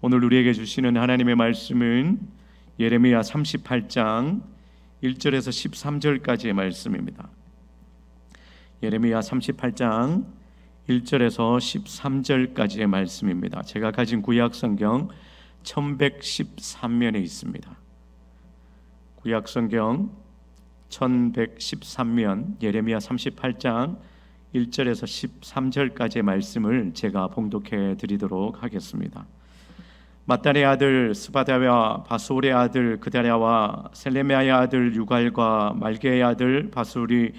오늘 우리에게 주시는 하나님의 말씀은 예레미야 38장 1절에서 13절까지의 말씀입니다. 예레미야 38장 1절에서 13절까지의 말씀입니다. 제가 가진 구약성경 1113면에 있습니다. 구약성경 1113면 예레미야 38장 1절에서 13절까지의 말씀을 제가 봉독해 드리도록 하겠습니다. mattan의 아들 스바다와 바솔의 아들 그다랴와 셀레미야의 아들 유갈과 말게의 아들 바솔이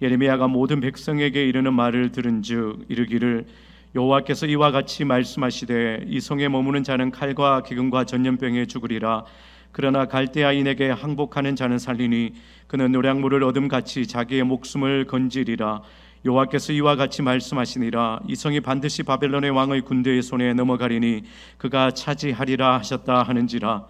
예레미야가 모든 백성에게 이르는 말을 들은즉 이르기를 여호와께서 이와 같이 말씀하시되 이 성에 머무는 자는 칼과 기근과 전염병에 죽으리라. 그러나 갈대아인에게 항복하는 자는 살리니 그는 노량물을 얻음같이 자기의 목숨을 건지리라. 여호와께서 이와 같이 말씀하시니라. 이 성이 반드시 바벨론의 왕의 군대의 손에 넘어가리니 그가 차지하리라 하셨다 하는지라.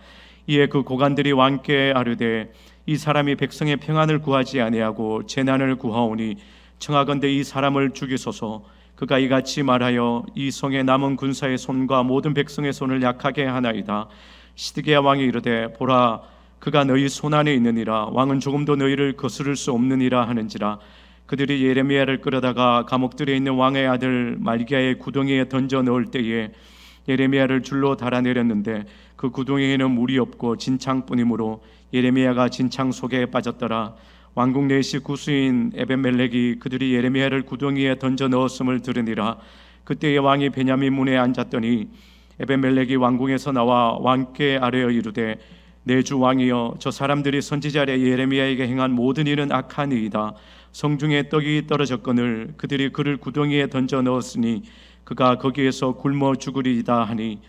이에 그 고관들이 왕께 아뢰되 이 사람이 백성의 평안을 구하지 아니하고 재난을 구하오니 청하건대 이 사람을 죽이소서. 그가 이같이 말하여 이 성의 남은 군사의 손과 모든 백성의 손을 약하게 하나이다. 시드기야 왕이 이르되 보라 그가 너희 손안에 있느니라. 왕은 조금도 너희를 거스를 수 없느니라 하는지라. 그들이 예레미야를 끌어다가 감옥들에 있는 왕의 아들 말기야의 구덩이에 던져 넣을 때에 예레미야를 줄로 달아내렸는데 그 구덩이에는 물이 없고 진창뿐이므로 예레미야가 진창 속에 빠졌더라. 왕궁 내시 구수인 에벤멜렉이 그들이 예레미야를 구덩이에 던져 넣었음을 들으니라. 그때의 왕이 베냐민 문에 앉았더니 에벤멜렉이 왕궁에서 나와 왕께 아뢰어 이르되 내 주 왕이여 저 사람들이 선지자의 예레미야에게 행한 모든 일은 악하니이다. 성중에 떡이 떨어졌거늘 그들이 그를 구덩이에 던져 넣었으니 그가 거기에서 굶어 죽으리이다 하니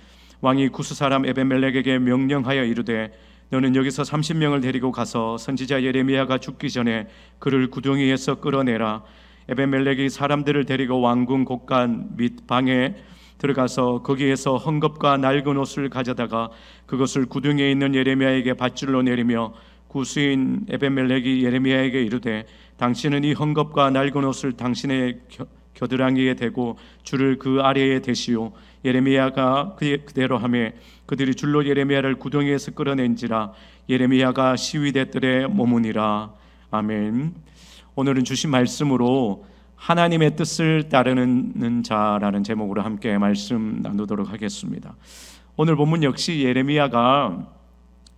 왕이 구스 사람 에벤멜렉에게 명령하여 이르되 너는 여기서 30명을 데리고 가서 선지자 예레미야가 죽기 전에 그를 구덩이에서 끌어내라. 에벤멜렉이 사람들을 데리고 왕궁 곳간 및 방에 들어가서 거기에서 헝겊과 낡은 옷을 가져다가 그것을 구덩이에 있는 예레미야에게 밧줄로 내리며 구수인 에벤멜렉이 예레미야에게 이르되 당신은 이 헝겊과 낡은 옷을 당신의 겨드랑이에 대고 줄을 그 아래에 대시오. 예레미야가 그대로 하매 그들이 줄로 예레미야를 구덩이에서 끌어낸지라. 예레미야가 시위대 뜰에 머무니라. 아멘. 오늘은 주신 말씀으로 하나님의 뜻을 따르는 자라는 제목으로 함께 말씀 나누도록 하겠습니다. 오늘 본문 역시 예레미야가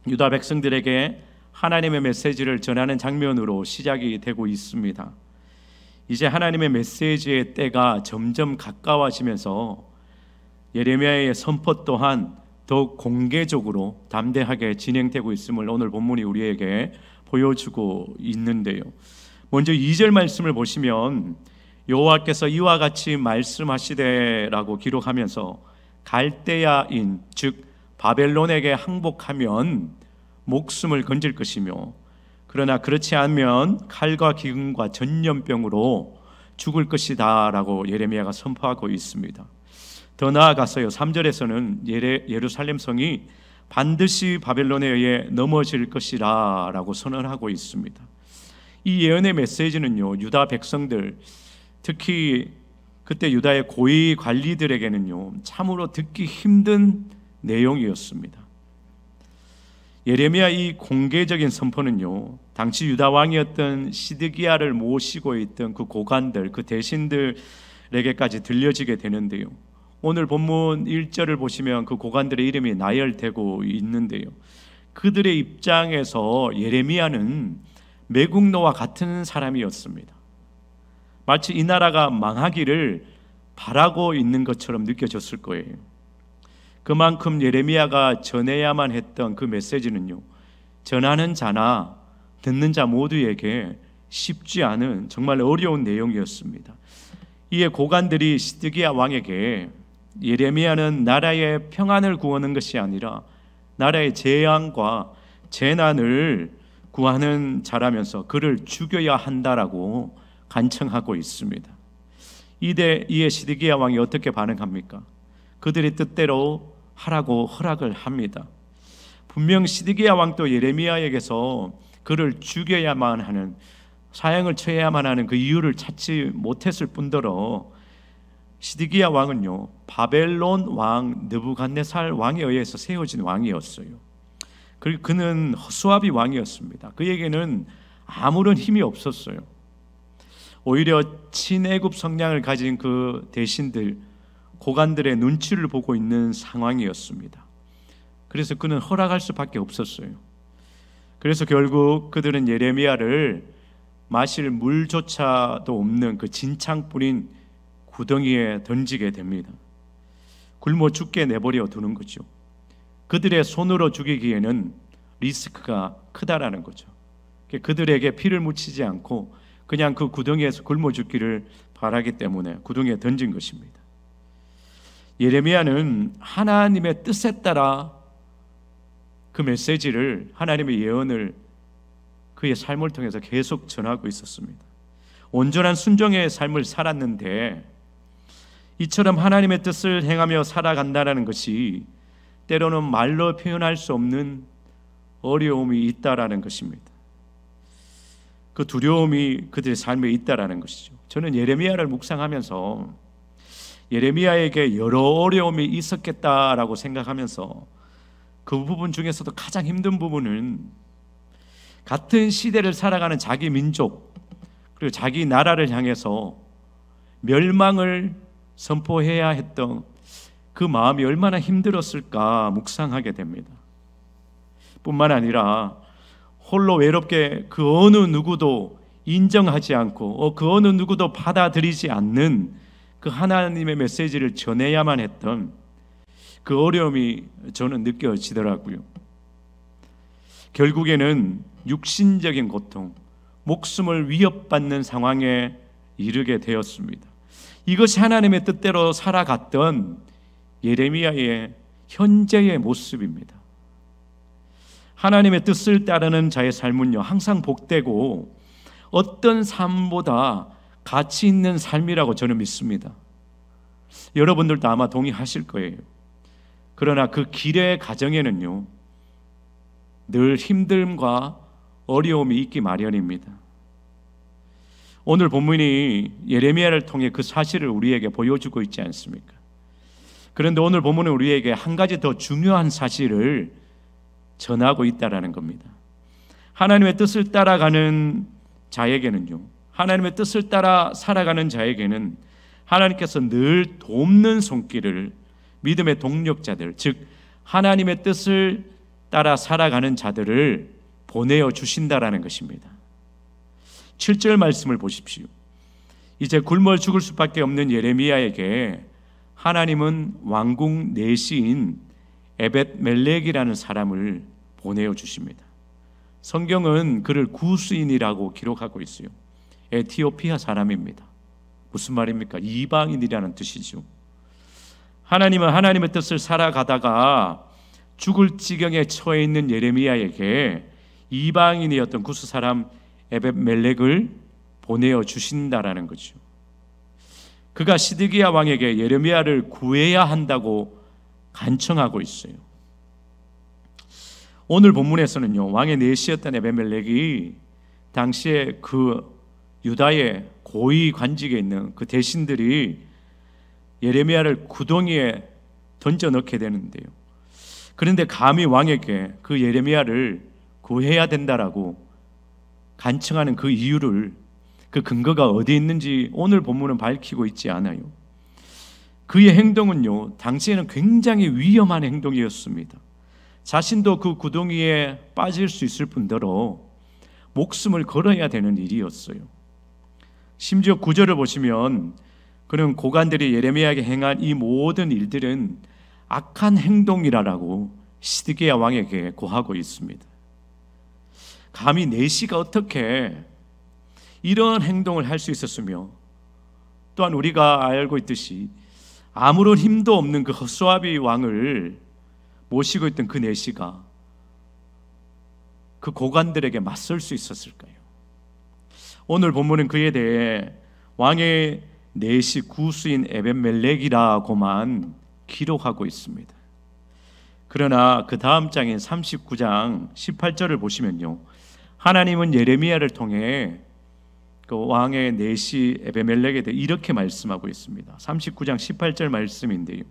유다 백성들에게 하나님의 메시지를 전하는 장면으로 시작이 되고 있습니다. 이제 하나님의 메시지의 때가 점점 가까워지면서 예레미야의 선포 또한 더욱 공개적으로 담대하게 진행되고 있음을 오늘 본문이 우리에게 보여주고 있는데요. 먼저 2절 말씀을 보시면 여호와께서 이와 같이 말씀하시되라고 기록하면서 갈대아인 즉 바벨론에게 항복하면 목숨을 건질 것이며 그러나 그렇지 않으면 칼과 기근과 전염병으로 죽을 것이다 라고 예레미야가 선포하고 있습니다. 더 나아가서요 3절에서는 예루살렘 성이 반드시 바벨론에 의해 넘어질 것이라 라고 선언하고 있습니다. 이 예언의 메시지는요 유다 백성들 특히 그때 유다의 고위 관리들에게는요 참으로 듣기 힘든 내용이었습니다. 예레미야 이 공개적인 선포는요 당시 유다 왕이었던 시드기야를 모시고 있던 그 고관들 그 대신들에게까지 들려지게 되는데요. 오늘 본문 1절을 보시면 그 고관들의 이름이 나열되고 있는데요. 그들의 입장에서 예레미야는 매국노와 같은 사람이었습니다. 마치 이 나라가 망하기를 바라고 있는 것처럼 느껴졌을 거예요. 그만큼 예레미야가 전해야만 했던 그 메시지는요 전하는 자나 듣는 자 모두에게 쉽지 않은 정말 어려운 내용이었습니다. 이에 고관들이 시드기야 왕에게 예레미야는 나라의 평안을 구하는 것이 아니라 나라의 재앙과 재난을 구하는 자라면서 그를 죽여야 한다라고 간청하고 있습니다. 이에 시드기야 왕이 어떻게 반응합니까? 그들의 뜻대로 하라고 허락을 합니다. 분명 시드기야 왕도 예레미야에게서 그를 죽여야만 하는 사형을 처해야만 하는 그 이유를 찾지 못했을 뿐더러 시드기야 왕은요, 바벨론 왕 느부갓네살 왕에 의해서 세워진 왕이었어요. 그리고 그는 허수아비 왕이었습니다. 그에게는 아무런 힘이 없었어요. 오히려 친애굽 성향을 가진 그 대신들, 고관들의 눈치를 보고 있는 상황이었습니다. 그래서 그는 허락할 수밖에 없었어요. 그래서 결국 그들은 예레미야를 마실 물조차도 없는 그 진창 뿌린 구덩이에 던지게 됩니다. 굶어 죽게 내버려 두는 거죠. 그들의 손으로 죽이기에는 리스크가 크다라는 거죠. 그들에게 피를 묻히지 않고 그냥 그 구덩이에서 굶어 죽기를 바라기 때문에 구덩이에 던진 것입니다. 예레미야는 하나님의 뜻에 따라 그 메시지를, 하나님의 예언을 그의 삶을 통해서 계속 전하고 있었습니다. 온전한 순종의 삶을 살았는데 이처럼 하나님의 뜻을 행하며 살아간다는 것이 때로는 말로 표현할 수 없는 어려움이 있다라는 것입니다. 그 두려움이 그들의 삶에 있다라는 것이죠. 저는 예레미야를 묵상하면서 예레미야에게 여러 어려움이 있었겠다라고 생각하면서 그 부분 중에서도 가장 힘든 부분은 같은 시대를 살아가는 자기 민족 그리고 자기 나라를 향해서 멸망을 선포해야 했던 그 마음이 얼마나 힘들었을까 묵상하게 됩니다. 뿐만 아니라 홀로 외롭게 그 어느 누구도 인정하지 않고 그 어느 누구도 받아들이지 않는 그 하나님의 메시지를 전해야만 했던 그 어려움이 저는 느껴지더라고요. 결국에는 육신적인 고통, 목숨을 위협받는 상황에 이르게 되었습니다. 이것이 하나님의 뜻대로 살아갔던 예레미야의 현재의 모습입니다. 하나님의 뜻을 따르는 자의 삶은요, 항상 복되고 어떤 삶보다 가치 있는 삶이라고 저는 믿습니다. 여러분들도 아마 동의하실 거예요. 그러나 그 길의 과정에는요, 늘 힘듦과 어려움이 있기 마련입니다. 오늘 본문이 예레미야를 통해 그 사실을 우리에게 보여주고 있지 않습니까? 그런데 오늘 본문은 우리에게 한 가지 더 중요한 사실을 전하고 있다라는 겁니다. 하나님의 뜻을 따라가는 자에게는요, 하나님의 뜻을 따라 살아가는 자에게는 하나님께서 늘 돕는 손길을 믿음의 동력자들, 즉 하나님의 뜻을 따라 살아가는 자들을 보내어 주신다라는 것입니다. 7절 말씀을 보십시오. 이제 굶어 죽을 수밖에 없는 예레미야에게 하나님은 왕궁 내시인 에벳멜렉이라는 사람을 보내어 주십니다. 성경은 그를 구스인이라고 기록하고 있어요. 에티오피아 사람입니다. 무슨 말입니까? 이방인이라는 뜻이죠. 하나님은 하나님의 뜻을 살아가다가 죽을 지경에 처해 있는 예레미야에게 이방인이었던 구스 사람 에벳멜렉을 보내어 주신다라는 거죠. 그가 시드기야 왕에게 예레미야를 구해야 한다고 간청하고 있어요. 오늘 본문에서는요, 왕의 내시였던 에벳멜렉이 당시에 그 유다의 고위 관직에 있는 그 대신들이 예레미야를 구덩이에 던져 넣게 되는데요. 그런데 감히 왕에게 그 예레미야를 구해야 된다라고 간청하는 그 이유를, 그 근거가 어디 있는지 오늘 본문은 밝히고 있지 않아요. 그의 행동은요, 당시에는 굉장히 위험한 행동이었습니다. 자신도 그 구덩이에 빠질 수 있을 뿐더러 목숨을 걸어야 되는 일이었어요. 심지어 9절을 보시면 그는 고관들이 예레미야에게 행한 이 모든 일들은 악한 행동이라고 시드기야 왕에게 고하고 있습니다. 감히 내시가 어떻게 이런 행동을 할 수 있었으며, 또한 우리가 알고 있듯이 아무런 힘도 없는 그 허수아비 왕을 모시고 있던 그 내시가 그 고관들에게 맞설 수 있었을까요? 오늘 본문은 그에 대해 왕의 내시 구수인 에벳멜렉이라고만 기록하고 있습니다. 그러나 그 다음 장인 39장 18절을 보시면요, 하나님은 예레미야를 통해 그 왕의 내시 에베멜렉에 대해 이렇게 말씀하고 있습니다. 39장 18절 말씀인데요.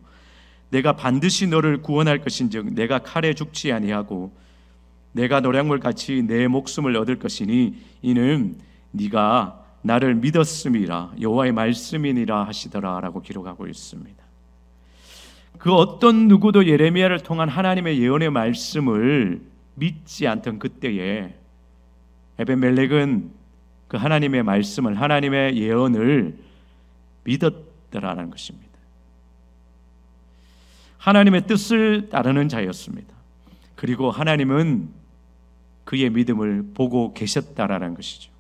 내가 반드시 너를 구원할 것인즉 내가 칼에 죽지 아니하고 내가 노량물같이 내 목숨을 얻을 것이니 이는 네가 나를 믿었음이라 여호와의 말씀이니라 하시더라 라고 기록하고 있습니다. 그 어떤 누구도 예레미야를 통한 하나님의 예언의 말씀을 믿지 않던 그때에 에벤멜렉은 그 하나님의 말씀을, 하나님의 예언을 믿었더라는 것입니다. 하나님의 뜻을 따르는 자였습니다. 그리고 하나님은 그의 믿음을 보고 계셨다라는 것이죠.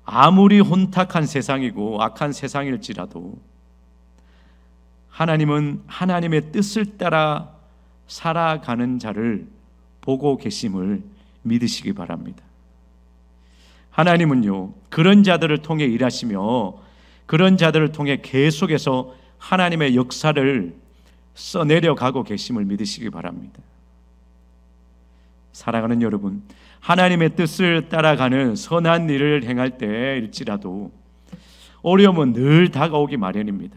아무리 혼탁한 세상이고 악한 세상일지라도 하나님은 하나님의 뜻을 따라 살아가는 자를 보고 계심을 믿으시기 바랍니다. 하나님은요, 그런 자들을 통해 일하시며 그런 자들을 통해 계속해서 하나님의 역사를 써내려가고 계심을 믿으시기 바랍니다. 사랑하는 여러분, 하나님의 뜻을 따라가는 선한 일을 행할 때일지라도 어려움은 늘 다가오기 마련입니다.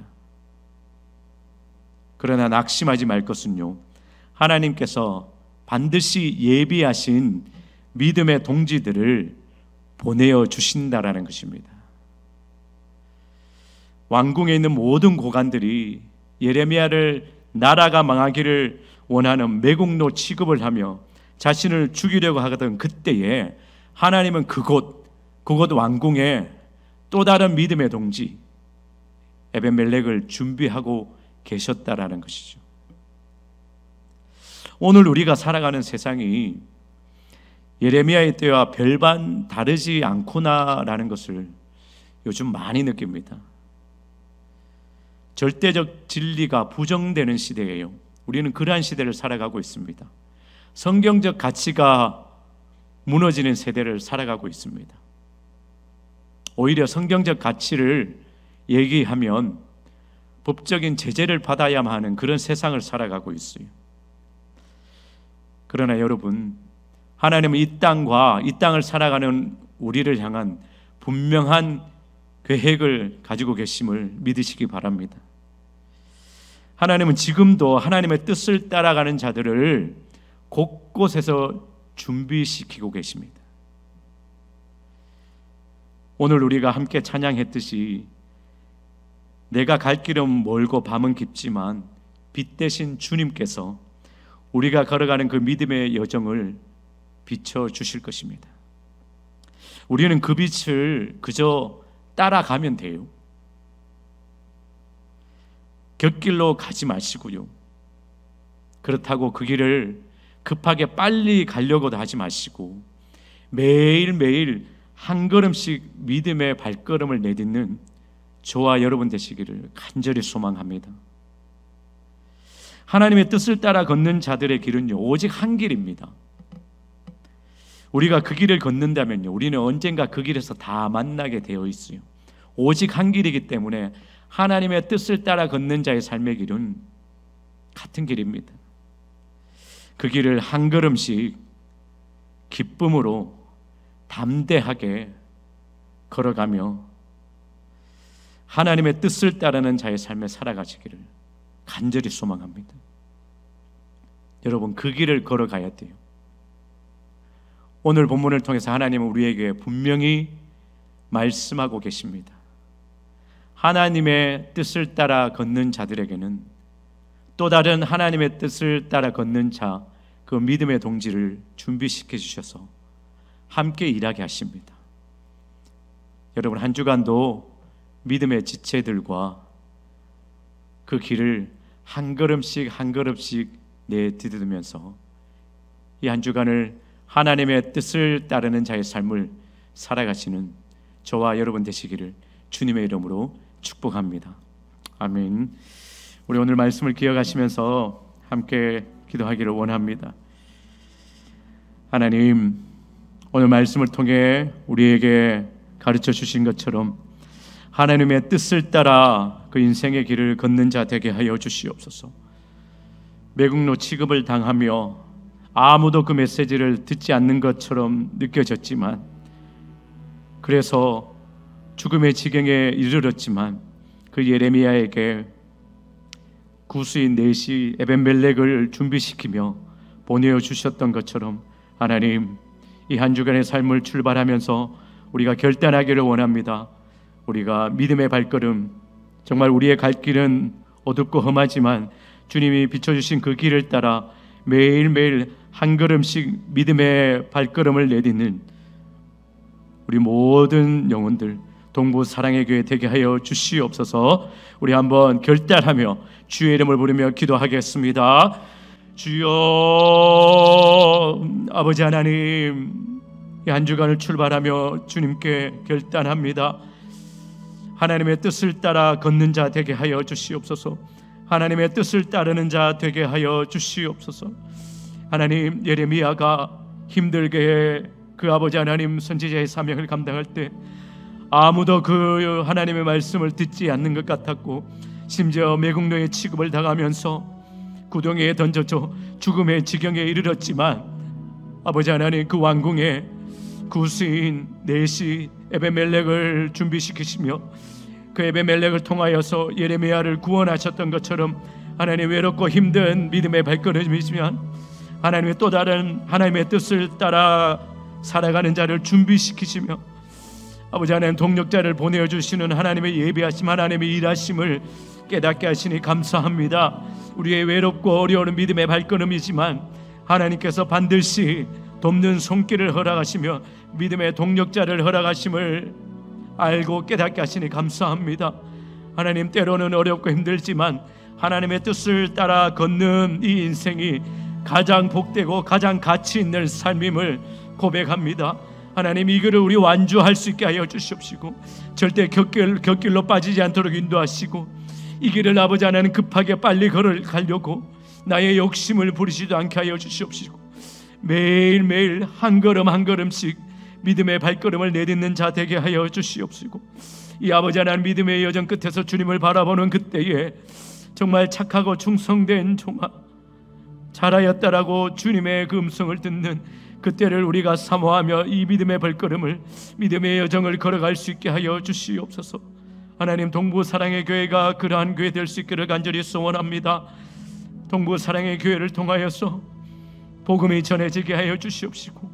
그러나 낙심하지 말 것은요, 하나님께서 반드시 예비하신 믿음의 동지들을 보내어 주신다라는 것입니다. 왕궁에 있는 모든 고관들이 예레미야를 나라가 망하기를 원하는 매국노 취급을 하며 자신을 죽이려고 하던 그때에 하나님은 그곳 왕궁에 또 다른 믿음의 동지 에벤멜렉을 준비하고 계셨다라는 것이죠. 오늘 우리가 살아가는 세상이 예레미야의 때와 별반 다르지 않구나라는 것을 요즘 많이 느낍니다. 절대적 진리가 부정되는 시대예요. 우리는 그러한 시대를 살아가고 있습니다. 성경적 가치가 무너지는 세대를 살아가고 있습니다. 오히려 성경적 가치를 얘기하면 법적인 제재를 받아야만 하는 그런 세상을 살아가고 있어요. 그러나 여러분, 하나님은 이 땅을 살아가는 우리를 향한 분명한 계획을 가지고 계심을 믿으시기 바랍니다. 하나님은 지금도 하나님의 뜻을 따라가는 자들을 곳곳에서 준비시키고 계십니다. 오늘 우리가 함께 찬양했듯이 내가 갈 길은 멀고 밤은 깊지만 빛 대신 주님께서 우리가 걸어가는 그 믿음의 여정을 비춰주실 것입니다. 우리는 그 빛을 그저 따라가면 돼요. 곁길로 가지 마시고요, 그렇다고 그 길을 급하게 빨리 가려고도 하지 마시고 매일매일 한 걸음씩 믿음의 발걸음을 내딛는 저와 여러분 되시기를 간절히 소망합니다. 하나님의 뜻을 따라 걷는 자들의 길은요, 오직 한 길입니다. 우리가 그 길을 걷는다면요, 우리는 언젠가 그 길에서 다 만나게 되어 있어요. 오직 한 길이기 때문에 하나님의 뜻을 따라 걷는 자의 삶의 길은 같은 길입니다. 그 길을 한 걸음씩 기쁨으로 담대하게 걸어가며 하나님의 뜻을 따르는 자의 삶에 살아가시기를 간절히 소망합니다. 여러분, 그 길을 걸어가야 돼요. 오늘 본문을 통해서 하나님은 우리에게 분명히 말씀하고 계십니다. 하나님의 뜻을 따라 걷는 자들에게는 또 다른 하나님의 뜻을 따라 걷는 자, 그 믿음의 동지를 준비시켜 주셔서 함께 일하게 하십니다. 여러분, 한 주간도 믿음의 지체들과 그 길을 한 걸음씩 한 걸음씩 내디디면서 이 한 주간을 하나님의 뜻을 따르는 자의 삶을 살아가시는 저와 여러분 되시기를 주님의 이름으로 축복합니다. 아멘. 우리 오늘 말씀을 기억하시면서 함께 기도하기를 원합니다. 하나님, 오늘 말씀을 통해 우리에게 가르쳐 주신 것처럼 하나님의 뜻을 따라 그 인생의 길을 걷는 자 되게 하여 주시옵소서. 매국노 취급을 당하며 아무도 그 메시지를 듣지 않는 것처럼 느껴졌지만 그래서 죽음의 지경에 이르렀지만 그 예레미야에게 구수인 넷이 에벤멜렉을 준비시키며 보내어 주셨던 것처럼 하나님, 이 한 주간의 삶을 출발하면서 우리가 결단하기를 원합니다. 우리가 믿음의 발걸음, 정말 우리의 갈 길은 어둡고 험하지만 주님이 비춰주신 그 길을 따라 매일매일 한 걸음씩 믿음의 발걸음을 내딛는 우리 모든 영혼들, 동부 사랑의 교회 되게 하여 주시옵소서. 우리 한번 결단하며 주의 이름을 부르며 기도하겠습니다. 주여, 아버지 하나님, 이 한 주간을 출발하며 주님께 결단합니다. 하나님의 뜻을 따라 걷는 자 되게 하여 주시옵소서. 하나님의 뜻을 따르는 자 되게 하여 주시옵소서. 하나님, 예레미야가 힘들게 그 아버지 하나님 선지자의 사명을 감당할 때 아무도 그 하나님의 말씀을 듣지 않는 것 같았고, 심지어 매국노의 취급을 당하면서 구덩이에 던져져 죽음의 지경에 이르렀지만 아버지 하나님, 그 왕궁에 구스인 넷이 에벤멜렉을 준비시키시며 그 에벤멜렉을 통하여서 예레미야를 구원하셨던 것처럼 하나님, 외롭고 힘든 믿음의 발걸음이지만 하나님의 또 다른 하나님의 뜻을 따라 살아가는 자를 준비시키시며 아버지 하나님, 동력자를 보내주시는 하나님의 예비하심, 하나님의 일하심을 깨닫게 하시니 감사합니다. 우리의 외롭고 어려운 믿음의 발걸음이지만 하나님께서 반드시 돕는 손길을 허락하시며 믿음의 동력자를 허락하심을 알고 깨닫게 하시니 감사합니다. 하나님, 때로는 어렵고 힘들지만 하나님의 뜻을 따라 걷는 이 인생이 가장 복되고 가장 가치 있는 삶임을 고백합니다. 하나님, 이 길을 우리 완주할 수 있게 하여 주시옵시고 절대 곁길로 빠지지 않도록 인도하시고 이 길을 아버지 하나님 급하게 빨리 걸어가려고 나의 욕심을 부리지도 않게 하여 주시옵시고 매일매일 한 걸음 한 걸음씩 믿음의 발걸음을 내딛는 자 되게 하여 주시옵시고 이 아버지 하나님 믿음의 여정 끝에서 주님을 바라보는 그때에 정말 착하고 충성된 종아 잘하였다라고 주님의 그 음성을 듣는 그때를 우리가 사모하며 이 믿음의 발걸음을, 믿음의 여정을 걸어갈 수 있게 하여 주시옵소서. 하나님, 동부 사랑의 교회가 그러한 교회 될 수 있기를 간절히 소원합니다. 동부 사랑의 교회를 통하여서 복음이 전해지게 하여 주시옵시고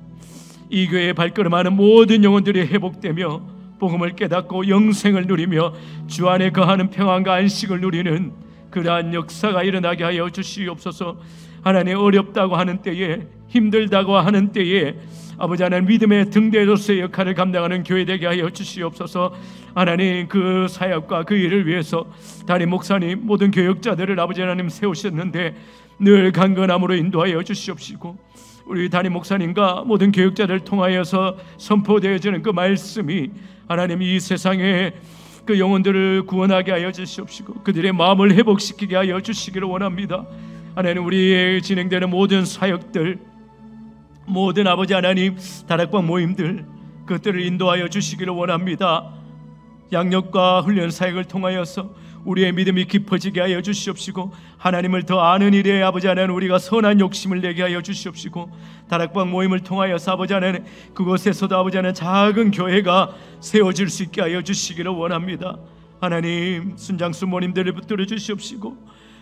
이 교회에 발걸음하는 모든 영혼들이 회복되며 복음을 깨닫고 영생을 누리며 주 안에 거하는 평안과 안식을 누리는 그러한 역사가 일어나게 하여 주시옵소서. 하나님, 어렵다고 하는 때에, 힘들다고 하는 때에 아버지 하나님 믿음의 등대로서의 역할을 감당하는 교회 되게 하여 주시옵소서. 하나님, 그 사역과 그 일을 위해서 담임 목사님, 모든 교역자들을 아버지 하나님 세우셨는데 늘 강건함으로 인도하여 주시옵시고 우리 담임 목사님과 모든 교역자들을 통하여서 선포되어지는 그 말씀이 하나님 이 세상에 그 영혼들을 구원하게 하여 주시옵시고 그들의 마음을 회복시키게 하여 주시기를 원합니다. 하나님, 우리의 진행되는 모든 사역들, 모든 아버지 하나님 다락방 모임들, 그것들을 인도하여 주시기를 원합니다. 양육과 훈련 사역을 통하여서 우리의 믿음이 깊어지게 하여 주시옵시고 하나님을 더 아는 일에 아버지 하나님 우리가 선한 욕심을 내게 하여 주시옵시고 다락방 모임을 통하여서 아버지 하나님 그곳에서도 아버지 하나님 작은 교회가 세워질 수 있게 하여 주시기를 원합니다. 하나님, 순장수 모님들을 붙들어 주시옵시고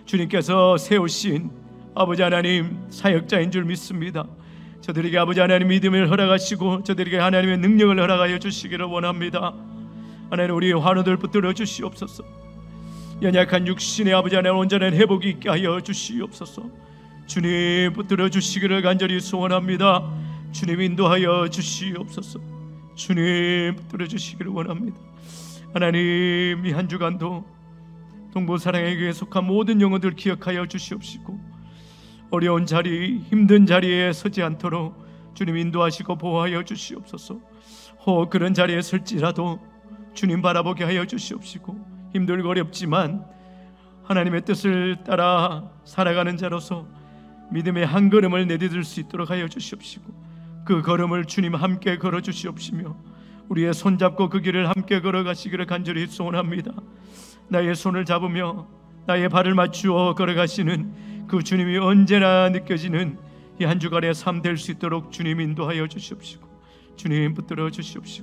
주님께서 세우신 아버지 하나님 사역자인 줄 믿습니다. 저들에게 아버지 하나님 믿음을 허락하시고 저들에게 하나님의 능력을 허락하여 주시기를 원합니다. 하나님, 우리 환우들 붙들어 주시옵소서. 연약한 육신의 아버지 하나님 온전한 회복이 있게 하여 주시옵소서. 주님 붙들어 주시기를 간절히 소원합니다. 주님 인도하여 주시옵소서. 주님 붙들어 주시기를 원합니다. 하나님, 이 한 주간도 동부 사랑의 교회에 속한 모든 영혼들 기억하여 주시옵시고 어려운 자리, 힘든 자리에 서지 않도록 주님 인도하시고 보호하여 주시옵소서. 혹 그런 자리에 설지라도 주님 바라보게 하여 주시옵시고 힘들고 어렵지만 하나님의 뜻을 따라 살아가는 자로서 믿음의 한 걸음을 내디딜 수 있도록 하여 주시옵시고 그 걸음을 주님 함께 걸어 주시옵시며 우리의 손잡고 그 길을 함께 걸어가시기를 간절히 소원합니다. 나의 손을 잡으며 나의 발을 맞추어 걸어가시는 그 주님이 언제나 느껴지는 이 한 주간의 삶 될 수 있도록 주님 인도하여 주시옵시고 주님 붙들어 주시옵시고